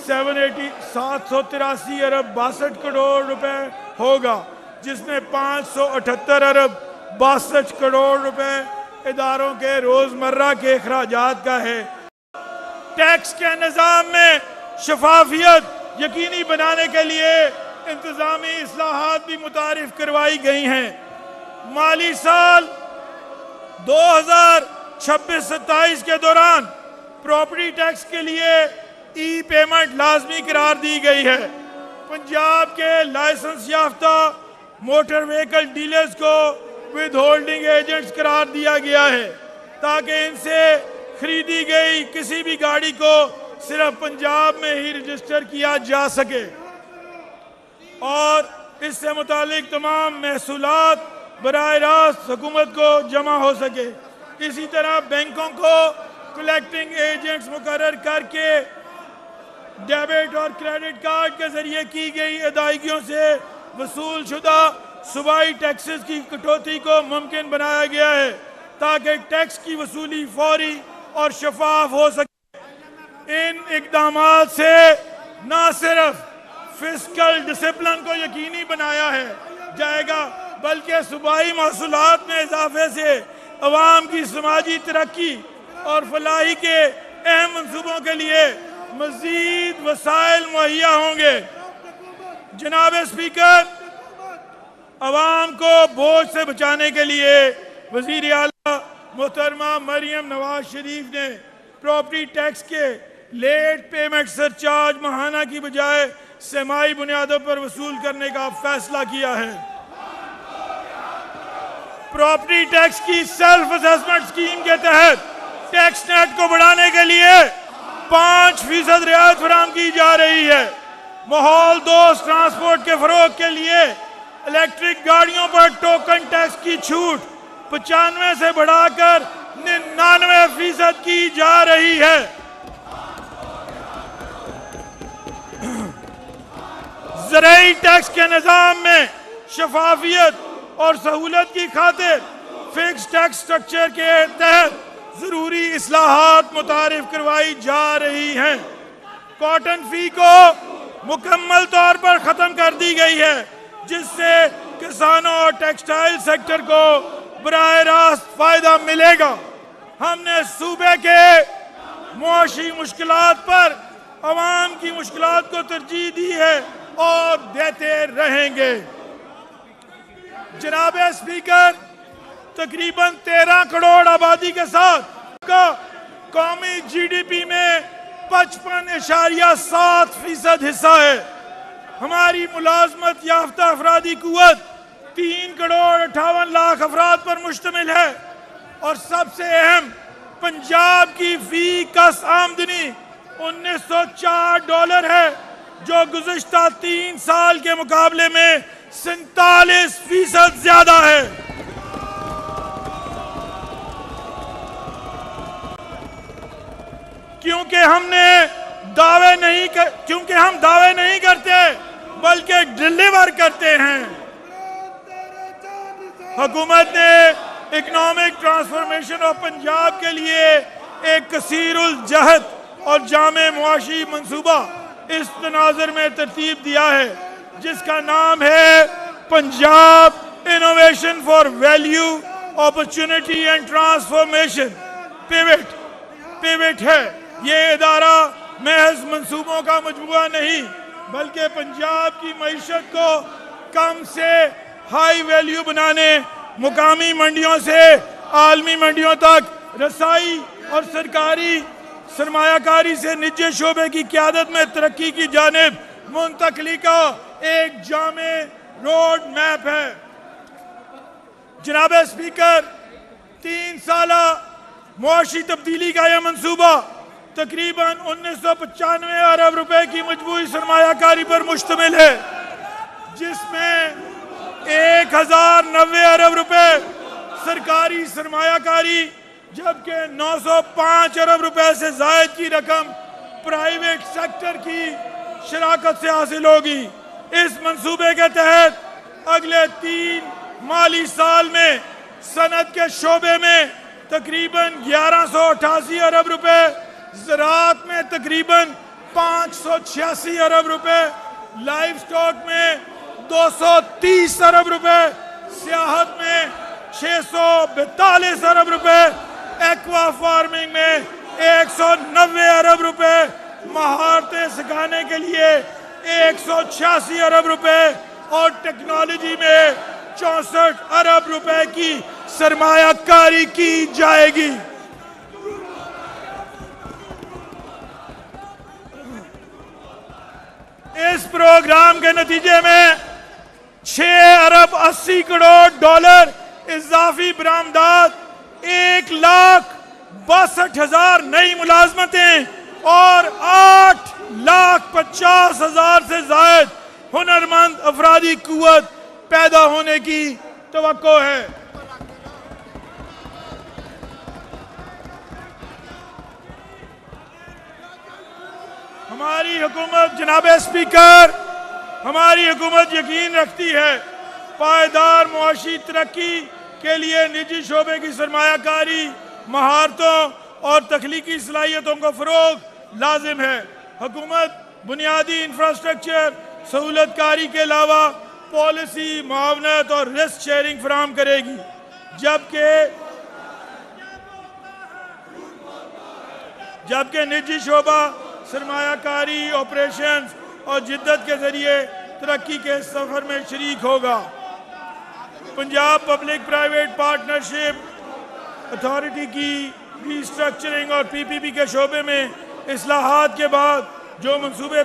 783 अरब 62 करोड़ रुपए होगा, जिसमें 578 अरब 62 करोड़ रुपए इदारों के रोजमर्रा के अखराजात का है। टैक्स के निज़ाम में शफाफियत यकीनी बनाने के लिए इंतजामी इस्लाहात भी मुतारिफ करवाई गई हैं। माली साल 2026-27 के दौरान प्रॉपर्टी टैक्स के लिए ई पेमेंट लाजमी करार दी गई है। पंजाब के लाइसेंस याफ्ता मोटर व्हीकल डीलर्स को विद होल्डिंग एजेंट्स करार दिया गया है, ताकि इनसे खरीदी गई किसी भी गाड़ी को सिर्फ पंजाब में ही रजिस्टर किया जा सके और इससे मुतालिक तमाम महसूलात बराह रास्त हुकूमत को जमा हो सके। इसी तरह बैंकों को कलेक्टिंग एजेंट्स मुकर्रर करके डेबिट और क्रेडिट कार्ड के जरिए की गई अदायगियों से वसूल शुदा सूबाई टैक्सेस की कटौती को मुमकिन बनाया गया है, ताकि टैक्स की वसूली फौरी और शफाफ हो सके। इन इक़दामात से न सिर्फ फिस्कल डिसिप्लिन को यकीनी बनाया है जाएगा, बल्कि सूबाई महसूलात में इजाफे से अवाम की समाजी तरक्की और फलाही के अहम मंसूबों के लिए मजीद वसाइल मुहैया होंगे। जनाब स्पीकर, अवाम को बोझ से बचाने के लिए वज़ीर आला मोहतरमा मरियम नवाज शरीफ ने प्रॉपर्टी टैक्स के लेट पेमेंट सरचार्ज माहाना की बजाय सेमाई बुनियादों पर वसूल करने का फैसला किया है। प्रॉपर्टी टैक्स की सेल्फ असेसमेंट स्कीम के तहत टैक्स नेट को बढ़ाने के लिए 5% रियायत फराहम की जा रही है। माहौल दोस्त ट्रांसपोर्ट के फरोग के लिए इलेक्ट्रिक गाड़ियों पर टोकन टैक्स की छूट 95 से बढ़ाकर 99% की जा रही है। ज़राई टैक्स के निज़ाम में शफाफियत और सहूलत की खातिर फिक्स टैक्स स्ट्रक्चर के तहत ज़रूरी इस्लाहात मुतारिफ करवाई जा रही हैं। कॉटन फी को मुकम्मल तौर पर ख़त्म कर दी गई है, जिससे किसानों और टेक्सटाइल सेक्टर को बराह रास्त फ़ायदा मिलेगा। हमने सूबे के मुआशी मुश्किलात पर अवाम की मुश्किलात को तरजीह दी है और देते रहेंगे। जनाब स्पीकर, तकरीबन 13 करोड़ आबादी के साथ का कौमी GDP में 55.7% हिस्सा है। हमारी मुलाजमत याफ्ता अफरादी कुव्वत 3 करोड़ 58 लाख अफराद पर मुश्तमिल है और सबसे अहम पंजाब की फी कस आमदनी $1904 है, जो गुज़िश्ता 3 साल के मुकाबले में 47% ज्यादा है। क्योंकि हम दावे नहीं करते बल्कि डिलीवर करते हैं। हुकूमत ने इकोनॉमिक ट्रांसफॉर्मेशन ऑफ पंजाब के लिए एक कसीरुल जहद और जामे मुआशी मंसूबा इस तनाज़ुर में तरतीब दिया है, जिसका नाम है Punjab innovation for value opportunity and transformation pivot है। ये इदारा महज मंसूबों का मजमुआ नहीं, बल्कि पंजाब की मईशत को कम से हाई वैल्यू बनाने, मुकामी मंडियों से आलमी मंडियों तक रसाई और सरकारी सरमायाकारी से निजी शोबे की क़यादत में तरक्की की जानिब मुंतकली का एक जामे रोड मैप है। जनाब स्पीकर, 3 साला मुआशी तब्दीली का यह मंसूबा तकरीबन 1995 अरब रुपए की मजबूरी सरमायाकारी पर मुश्तमिल है, जिसमें 1090 अरब रुपए सरकारी सरमायाकारी, जबकि 905 अरब रुपए से जायद की रकम प्राइवेट सेक्टर की शराकत से हासिल होगी। इस मंसूबे के तहत अगले 3 माली साल में सनत के शोबे में तकरीबन 1188 अरब रुपए, ज़राअत में तकरीबन 586 अरब रुपए, लाइव स्टॉक में 230 अरब रुपए, सियाहत में 642 अरब रुपए, एक्वा फार्मिंग में 190 अरब रुपए, महारतें सिखाने के लिए 186 अरब रुपए और टेक्नोलॉजी में 64 अरब रुपए की सरमायाकारी की जाएगी। इस प्रोग्राम के नतीजे में 6 अरब 80 करोड़ डॉलर इजाफी बरामदात, 1,62,000 नई मुलाजमतें और 8,50,000 से जायद हुनरमंद अफरादी कुव्वत पैदा होने की तवक्को है। हमारी हुकूमत, जनाब स्पीकर, हमारी हुकूमत यकीन रखती है पायदार मुआशी तरक्की के लिए निजी शोबे की सरमायाकारी, महारतों और तख्लीकी सलाहियतों को फरोग लाजिम है। हुकूमत बुनियादी इंफ्रास्ट्रक्चर सहूलतकारी के अलावा पॉलिसी, मुआवनत और रिस्क शेयरिंग फराहम करेगी, जबकि निजी शोबा सरमायाकारी, ऑपरेशंस और जिद्दत के जरिए तरक्की के सफर में शरीक होगा। Punjab public private partnership authority की रीस्ट्रक्चरिंग और पीपीपी के शोबे में इस्लाहात के बाद जो मंसूबे